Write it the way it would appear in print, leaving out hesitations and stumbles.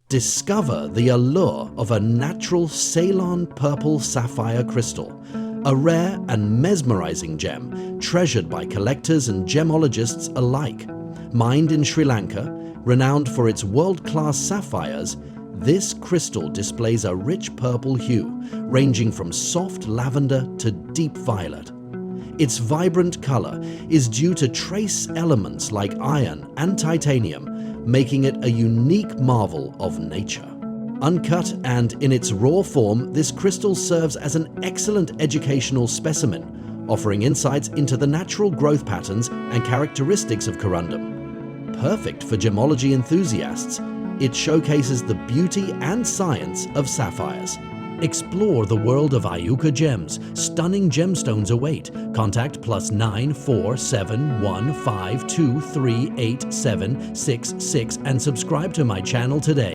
Discover the allure of a natural Ceylon purple sapphire crystal, a rare and mesmerizing gem treasured by collectors and gemologists alike. Mined in Sri Lanka, renowned for its world-class sapphires, this crystal displays a rich purple hue, ranging from soft lavender to deep violet. Its vibrant color is due to trace elements like iron and titanium, making it a unique marvel of nature. Uncut and in its raw form, this crystal serves as an excellent educational specimen, offering insights into the natural growth patterns and characteristics of corundum. Perfect for gemology enthusiasts, it showcases the beauty and science of sapphires. Explore the world of Ayuka gems. Stunning gemstones await. Contact +9 4 7 1 5 2 3 8 7 6 6 and subscribe to my channel today.